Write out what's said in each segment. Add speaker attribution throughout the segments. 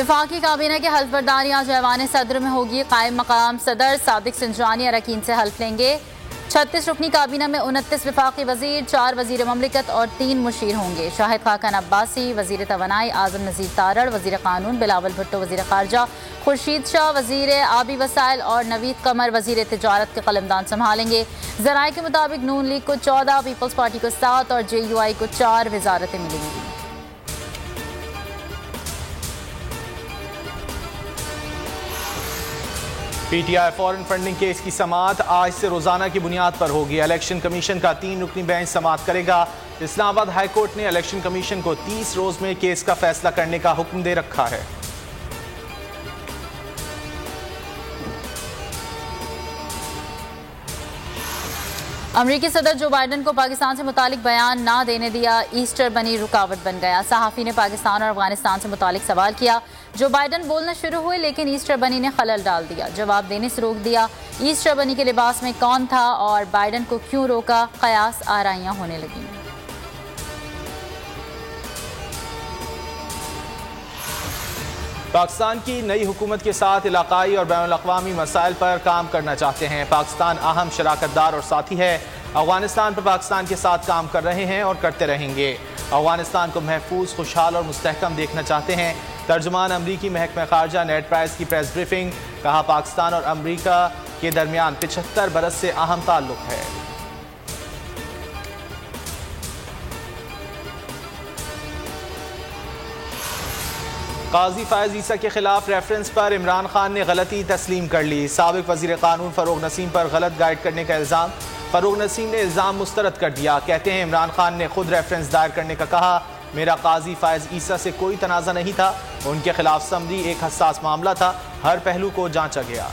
Speaker 1: वफाकी काबीना के हल्फ बर्दारी आज ऐवान सदर में होगी। कायम मकाम सदर सादिक सिंजानी अरकान से हल्फ लेंगे। 36 रुकनी काबीना में 29 वफाकी वजीर, 4 वजीर ममलिकत और 3 मुशीर होंगे। शाहिद खाकन अब्बासी वजीर तवानाई, आजम नज़ीर तारड़ वजीर कानून, बिलावल भुट्टो वजीर खारजा, खुर्शीद शाह वजीर आबी वसाइल और नवीद कमर वजीर तिजारत के कलमदान संभालेंगे। जराये के मुताबिक नून लीग को 14, पीपल्स पार्टी को 7 और JUI को 4 वजारतें मिलेंगी।
Speaker 2: PTI फॉरेन फंडिंग केस की समाअत आज से रोजाना की बुनियाद पर होगी। इलेक्शन कमीशन का 3 रुकनी बेंच समाअत करेगा। इस्लामाबाद हाई कोर्ट ने इलेक्शन कमीशन को 30 रोज में केस का फैसला करने का हुक्म दे रखा है।
Speaker 1: अमरीकी सदर जो बाइडन को पाकिस्तान से मुतालिक बयान ना देने दिया, ईस्टर बनी रुकावट बन गया। सहाफ़ी ने पाकिस्तान और अफगानिस्तान से मुतालिक सवाल किया। जो बाइडन बोलना शुरू हुए लेकिन ईस्टर बनी ने खलल डाल दिया, जवाब देने से रोक दिया। ईस्टर बनी के लिबास में कौन था और बाइडन को क्यों रोका, कयास आराइयां होने लगी।
Speaker 2: पाकिस्तान की नई हुकूमत के साथ इलाकाई और बैनुल अक़वामी मसाइल पर काम करना चाहते हैं। पाकिस्तान अहम शराकतदार और साथी है। अफगानिस्तान पर पाकिस्तान के साथ काम कर रहे हैं और करते रहेंगे। अफगानिस्तान को महफूज, खुशहाल और मुस्तहकम देखना चाहते हैं। तर्जुमान अमरीकी महकमा खारजा नेड प्राइस की प्रेस ब्रीफिंग, कहा पाकिस्तान और अमरीका के दरमियान 75 बरस से अहम ताल्लुक है। काजी फायज ईसा के खिलाफ रेफरेंस पर इमरान खान ने गलती तस्लीम कर ली। साबिक वजीर कानून फरूग नसीम पर गलत गाइड करने का इल्ज़ाम। फरूग नसीम ने इल्ज़ाम मुस्तरद कर दिया। कहते हैं इमरान खान ने खुद रेफरेंस दायर करने का कहा। मेरा काजी फायज ईसा से कोई तनाज़ा नहीं था। उनके खिलाफ समरी एक हसास मामला था, हर पहलू को जांचा गया।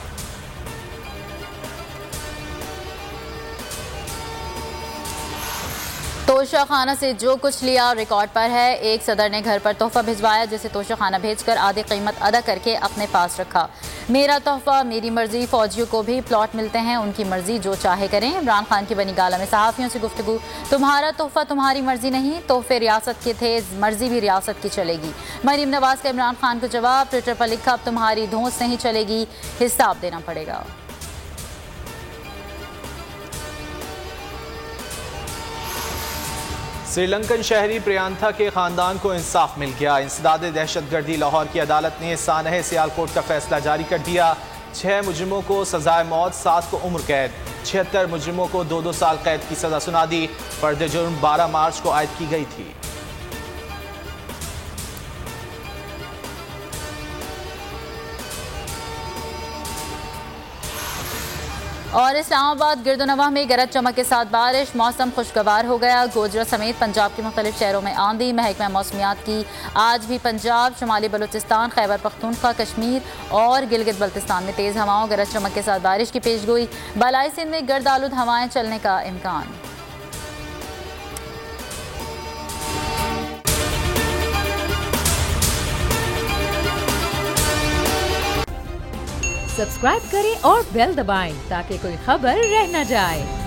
Speaker 1: तोशा खाना से जो कुछ लिया रिकॉर्ड पर है। एक सदर ने घर पर तोहफा भिजवाया, जिसे तोशा खाना भेजकर आधी कीमत अदा करके अपने पास रखा। मेरा तोहफा मेरी मर्जी। फौजियों को भी प्लॉट मिलते हैं, उनकी मर्जी जो चाहे करें। इमरान खान की बनी गाला में सहाफ़ियों से गुफ्तगू। तुम्हारा तोहफा तुम्हारी मर्जी नहीं, तोहफे रियासत के थे, मर्जी भी रियासत की चलेगी। मरीम नवाज का इमरान खान को जवाब। ट्विटर पर लिखा, अब तुम्हारी धौंस नहीं चलेगी, हिसाब देना पड़ेगा।
Speaker 2: श्रीलंकन शहरी प्रियांथा के खानदान को इंसाफ मिल गया। इंसदाद दहशतगर्दी लाहौर की अदालत ने सानह सियालकोट का फैसला जारी कर दिया। 6 मुजरिमों को सजाए मौत, 7 को उम्र कैद, 76 मुजरिमों को 2-2 साल कैद की सजा सुना दी। फर्द जुर्म 12 मार्च को आयद की गई थी।
Speaker 1: और इस्लामाबाद गिरदोनवाह में गरज चमक के साथ बारिश। मौसम खुशगवार हो गया। गोजरा समेत पंजाब के मुख्तलिफ शहरों में आंधी। महकमा मौसमियात की आज भी पंजाब, शुमाली बलूचिस्तान, खैबर पख्तूनख्वा, कश्मीर और गिलगित बल्तिस्तान में तेज़ हवाओं, गरज चमक के साथ बारिश की पेशगोई। बलाई सिंध में गर्द आलूद हवाएं चलने का इम्कान।
Speaker 3: सब्सक्राइब करें और बेल दबाएं ताकि कोई खबर रह न जाए।